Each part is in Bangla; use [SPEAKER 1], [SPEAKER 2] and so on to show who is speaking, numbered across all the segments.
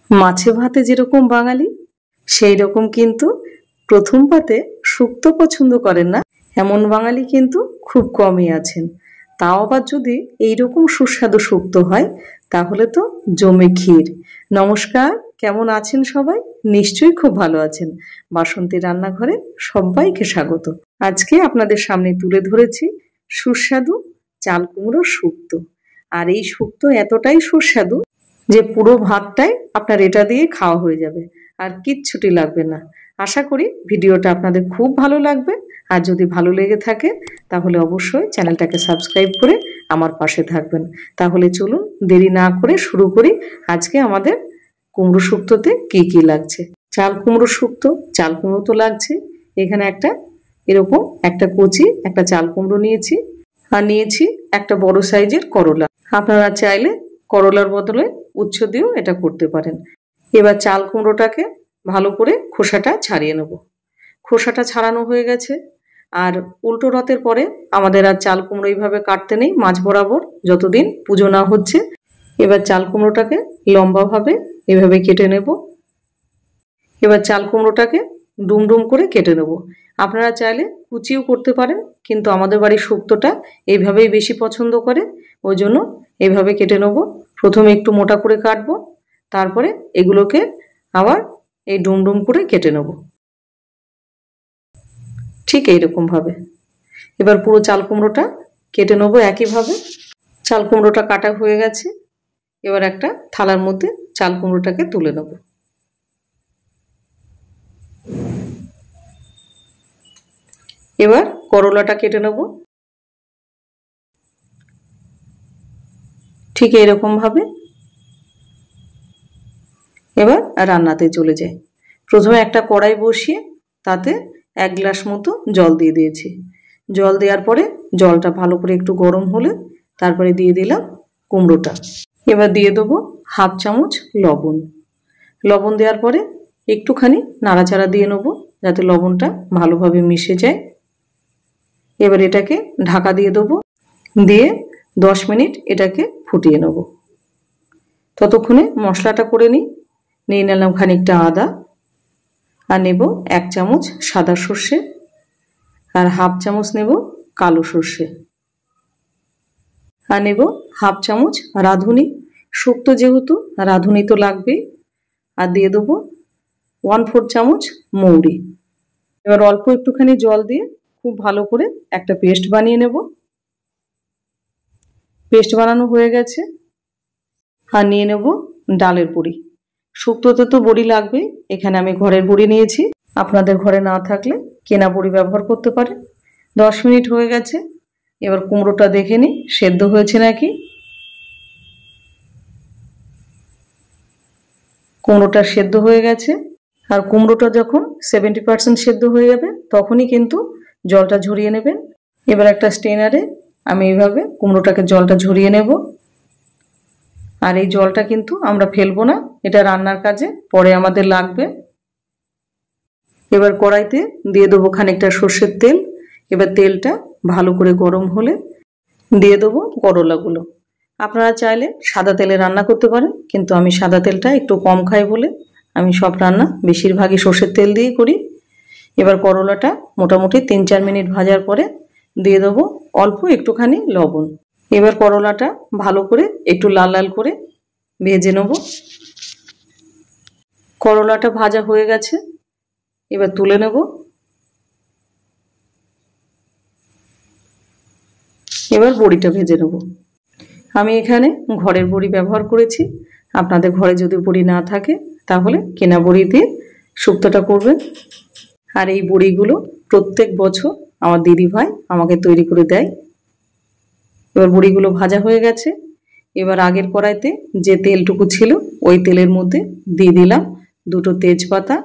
[SPEAKER 1] মাছে ভাতে যেরকম বাঙালি, সেই রকম কিন্তু প্রথম পাতে শুক্তো পছন্দ করেন না এমন বাঙালি কিন্তু খুব কমই আছেন। তাও আবার যদি এইরকম সুস্বাদু শুক্তো হয় তাহলে তো জমে ক্ষীর। নমস্কার, কেমন আছেন সবাই? নিশ্চয়ই খুব ভালো আছেন। বাসন্তী রান্নাঘরে সবাইকে স্বাগত। আজকে আপনাদের সামনে তুলে ধরেছি সুস্বাদু চাল কুমড়োর শুক্তো। আর এই শুক্তো এতটাই সুস্বাদু যে পুরো ভাতটাই আপনার এটা দিয়ে খাওয়া হয়ে যাবে, আর কিচ্ছুটি লাগবে না। আশা করি ভিডিওটা আপনাদের খুব ভালো লাগবে। আর যদি ভালো লেগে থাকে তাহলে অবশ্যই চ্যানেলটাকে সাবস্ক্রাইব করে আমার পাশে থাকবেন। তাহলে চলুন দেরি না করে শুরু করি। আজকে আমাদের কুমড়ো শুক্তোতে কি কি লাগছে। চাল কুমড়ো শুক্তো, চাল কুমড়ো তো লাগছে। এখানে এরকম একটা কচি একটা চাল কুমড়ো নিয়েছি, আর নিয়েছি একটা বড় সাইজের করলা। আপনারা চাইলে করলার বদলে উচ্ছে দিয়েও এটা করতে পারেন। এবার চাল কুমড়োটাকে ভালো করে খোসাটা ছাড়িয়ে নেব। খোসাটা ছাড়ানো হয়ে গেছে। আর উল্টো রথের পরে আমাদের আর চাল কুমড়ো এইভাবে কাটতে নেই মাঝ বরাবর, যতদিন পুজো না হচ্ছে। এবার চাল কুমড়োটাকে লম্বাভাবে এভাবে কেটে নেব। এবার চাল কুমড়োটাকে ডুম ডুম করে কেটে নেব। আপনারা চাইলে কুচিও করতে পারেন, কিন্তু আমাদের বাড়ির শুক্তোটা এইভাবেই বেশি পছন্দ করে, ওই জন্য এইভাবে কেটে নেব। প্রথমে একটু মোটা করে কাটবো, তারপরে এগুলোকে আবার এই ডুম ডুম করে কেটে নেব, ঠিক এইরকম ভাবে। এবার পুরো চাল কুমড়োটা কেটে নেবো একইভাবে। চাল কুমড়োটা কাটা হয়ে গেছে। এবার একটা থালার মধ্যে চাল কুমড়োটাকে তুলে নেব। এবার করলাটা কেটে নেব ঠিক এইরকম ভাবে। এবার রান্নাতে চলে যাই। প্রথমে একটা কড়াই বসিয়ে তাতে 1 গ্লাস মতো জল দিয়ে দিয়েছি। জল দেওয়ার পরে জলটা ভালো করে একটু গরম হলে তারপরে দিয়ে দিলাম কুমড়োটা। এবার দিয়ে দেবো 1/2 চামচ লবণ। লবণ দেওয়ার পরে একটুখানি নাড়াচাড়া দিয়ে নেবো যাতে লবণটা ভালোভাবে মিশে যায়। এবার এটাকে ঢাকা দিয়ে দেবো, দিয়ে 10 মিনিট এটাকে ফুটিয়ে নেব। ততক্ষণে মশলাটা করে নিই। নিয়ে নিলাম খানিকটা আদা, আর নেব 1 চামচ সাদা সর্ষে, আর 1/2 চামচ নেব কালো সর্ষে, আর নেব 1/2 চামচ রাঁধুনি। শুক্তো যেহেতু রাঁধুনি তো লাগবেই। আর দিয়ে দেবো 1/4 চামচ মৌরি। এবার অল্প একটুখানি জল দিয়ে খুব ভালো করে একটা পেস্ট বানিয়ে নেব। পেস্ট বানানো হয়ে গেছে। আর নিয়ে নেব ডালের বড়ি। শুক্তোতে তো বড়ি লাগবেই, এখানে আমি ঘরের বড়ি নিয়েছি। আপনাদের ঘরে না থাকলে কেনা বড়ি ব্যবহার করতে পারেন। 10 মিনিট হয়ে গেছে। এবার কুমড়োটা দেখে নিই সেদ্ধ হয়েছে নাকি। কুমড়োটা সেদ্ধ হয়ে গেছে। আর কুমড়োটা যখন 70% সেদ্ধ হয়ে যাবে তখনই কিন্তু জলটা ঝরিয়ে নেবেন। এবার একটা স্ট্রেনারে আমি এইভাবে কুমড়োটাকে জলটা ঝরিয়ে নেব। আর এই জলটা কিন্তু আমরা ফেলবো না, এটা রান্নার কাজে পরে আমাদের লাগবে। এবার কড়াইতে দিয়ে দেবো খানিকটা সর্ষের তেল। এবার তেলটা ভালো করে গরম হলে দিয়ে দেবো করলাগুলো। আপনারা চাইলে সাদা তেলে রান্না করতে পারেন, কিন্তু আমি সাদা তেলটা একটু কম খাই বলে আমি সব রান্না বেশিরভাগই সর্ষের তেল দিয়েই করি। এবার করলাটা মোটামুটি 3-4 মিনিট ভাজার পরে দিয়ে দেবো অল্প একটুখানি লবণ। এবার করলাটা ভালো করে একটু লাল লাল করে ভেজে নেব। করলাটা ভাজা হয়ে গেছে, এবার তুলে নেব। এবার বড়িটা ভেজে নেব। আমি এখানে ঘরের বড়ি ব্যবহার করেছি। আপনাদের ঘরে যদি বড়ি না থাকে তাহলে কেনা বড়ি দিয়ে শুক্তোটা করবেন। আর এই বড়িগুলো প্রত্যেক বছর আমার দিদি ভাই আমাকে তৈরি করে দেয়। এবার বড়িগুলো ভাজা হয়ে গেছে। এবার আগের কড়াইতে যে তেলটুকু ছিল ওই তেলের মধ্যে দিয়ে দিলাম 2টো তেজপাতা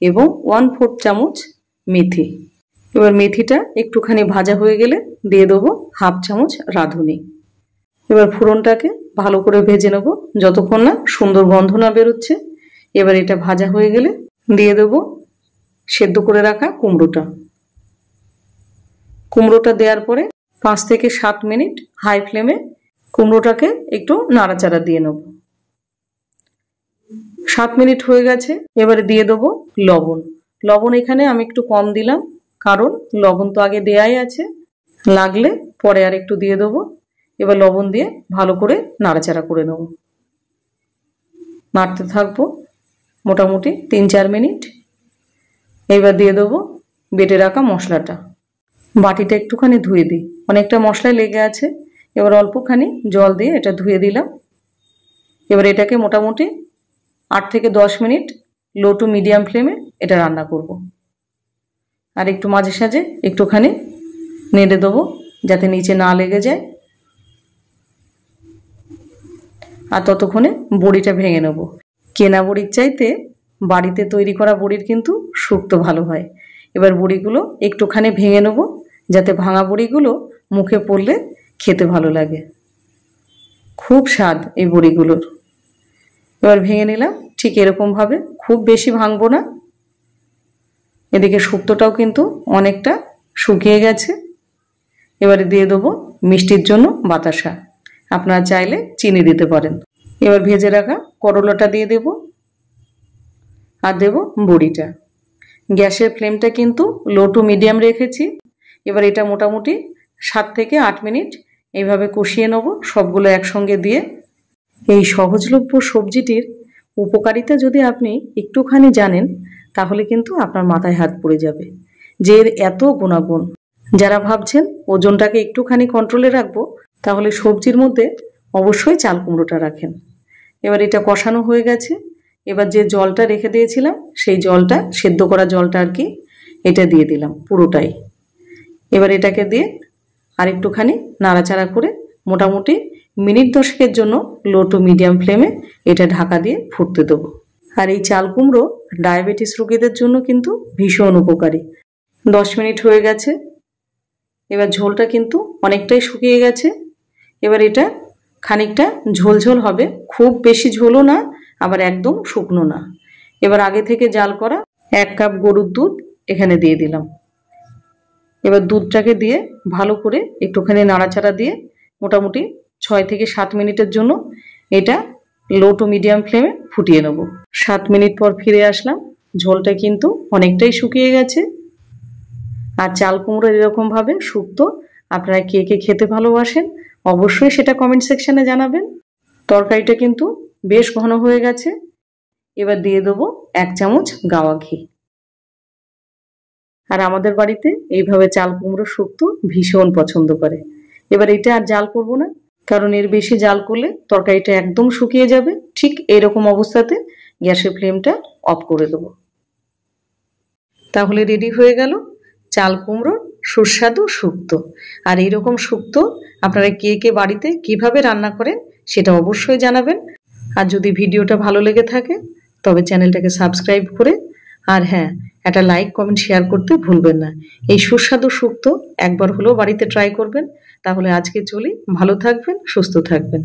[SPEAKER 1] এবং 1/4 চামচ মেথি। এবার মেথিটা একটুখানি ভাজা হয়ে গেলে দিয়ে দেবো 1/2 চামচ রাঁধুনি। এবার ফোড়নটাকে ভালো করে ভেজে নেব যতক্ষণ না সুন্দর গন্ধ না বেরোচ্ছে। এবার এটা ভাজা হয়ে গেলে দিয়ে দেবো সেদ্ধ করে রাখা কুমড়োটা। কুমড়োটা দেওয়ার পরে 5 থেকে 7 মিনিট হাই ফ্লেমে কুমড়োটাকে একটু নাড়াচাড়া দিয়ে নেব। 7 মিনিট হয়ে গেছে। এবারে দিয়ে দেবো লবণ। লবণ এখানে আমি একটু কম দিলাম, কারণ লবণ তো আগে দেয়াই আছে, লাগলে পরে আর একটু দিয়ে দেবো। এবার লবণ দিয়ে ভালো করে নাড়াচাড়া করে নেব। নাড়তে থাকবো মোটামুটি 3-4 মিনিট। এবার দিয়ে দেবো বেটে রাখা মশলাটা। বাটিটা একটুখানি ধুয়ে দিই, অনেকটা মশলায় লেগে আছে। এবার অল্পখানি জল দিয়ে এটা ধুয়ে দিলাম। এবার এটাকে মোটামুটি 8 থেকে 10 মিনিট লো টু মিডিয়াম ফ্লেমে এটা রান্না করব। আর একটু মাঝে সাঝে একটুখানি নেড়ে দেবো যাতে নিচে না লেগে যায়। আর ততক্ষণে বড়িটা ভেঙে নেব। কেনা বড়ির চাইতে বাড়িতে তৈরি করা বড়ির কিন্তু শুক্তো ভালো হয়। এবার বড়িগুলো একটুখানি ভেঙে নেব যাতে ভাঙা বড়িগুলো মুখে পড়লে খেতে ভালো লাগে। খুব স্বাদ এই বড়িগুলোর। এবার ভেঙে নিলাম ঠিক এরকমভাবে, খুব বেশি ভাঙবো না। এদিকে শুক্তোটাও কিন্তু অনেকটা শুকিয়ে গেছে। এবারে দিয়ে দেবো মিষ্টির জন্য বাতাসা, আপনারা চাইলে চিনি দিতে পারেন। এবার ভেজে রাখা করলাটা দিয়ে দেব আর দেব বড়িটা। গ্যাসের ফ্লেমটা কিন্তু লো টু মিডিয়াম রেখেছি। এবার এটা মোটামুটি 7 থেকে 8 মিনিট এইভাবে কষিয়ে নেব সবগুলো একসঙ্গে দিয়ে। এই সহজলভ্য সবজিটির উপকারিতা যদি আপনি একটুখানি জানেন তাহলে কিন্তু আপনার মাথায় হাত পড়ে যাবে যে এর এত গুণাগুণ। যারা ভাবছেন ওজনটাকে একটুখানি কন্ট্রোলে রাখবো, তাহলে সবজির মধ্যে অবশ্যই চাল কুমড়োটা রাখেন। এবার এটা কষানো হয়ে গেছে। এবার যে জলটা রেখে দিয়েছিলাম সেই জলটা, সেদ্ধ করা জলটা আর কি, এটা দিয়ে দিলাম পুরোটাই। এবার এটাকে দিয়ে আর একটুখানি নাড়াচাড়া করে মোটামুটি মিনিট 10 জন্য লো টু মিডিয়াম ফ্লেমে এটা ঢাকা দিয়ে ফুটতে দেবো। আর এই চাল কুমড়ো ডায়াবেটিস রোগীদের জন্য কিন্তু ভীষণ উপকারী। 10 মিনিট হয়ে গেছে। এবার ঝোলটা কিন্তু অনেকটাই শুকিয়ে গেছে। এবার এটা খানিকটা ঝোলঝোল হবে, খুব বেশি ঝোলও না আবার একদম শুকনো না। এবার আগে থেকে জাল করা 1 কাপ গরুর দুধ এখানে দিয়ে দিলাম। এবার দুধটাকে দিয়ে ভালো করে একটুখানি নাড়াচাড়া দিয়ে মোটামুটি 6 থেকে 7 মিনিটের জন্য এটা লো টু মিডিয়াম ফ্লেমে ফুটিয়ে নেব। 7 মিনিট পর ফিরে আসলাম। ঝোলটা কিন্তু অনেকটাই শুকিয়ে গেছে। আর চাল কুমড়ো এরকমভাবে শুক্তো আপনারা কে কে খেতে ভালোবাসেন অবশ্যই সেটা কমেন্ট সেকশনে জানাবেন। তরকারিটা কিন্তু বেশ ঘন হয়ে গেছে। এবার দিয়ে দেবো 1 চামচ গাওয়া ঘি। আর আমাদের বাড়িতে এইভাবে চাল কুমড়ো শুক্তো ভীষণ পছন্দ করে। এবার এটা আর জাল করব না, কারণ এর বেশি জাল করলে তরকারিটা একদম শুকিয়ে যাবে। ঠিক এইরকম অবস্থাতে গ্যাসের ফ্লেমটা অফ করে দেবো। তাহলে রেডি হয়ে গেল চাল কুমড়োর সুস্বাদু শুক্তো। আর এইরকম শুক্তো আপনারা কে কে বাড়িতে কিভাবে রান্না করেন সেটা অবশ্যই জানাবেন। আর যদি ভিডিওটা ভালো লেগে থাকে তবে চ্যানেলটাকে সাবস্ক্রাইব করে, আর হ্যাঁ, একটা লাইক কমেন্ট শেয়ার করতে ভুলবেন না। এই সুস্বাদু শুক্তো একবার হলেও বাড়িতে ট্রাই করবেন। তাহলে আজকে চলি, ভালো থাকবেন, সুস্থ থাকবেন।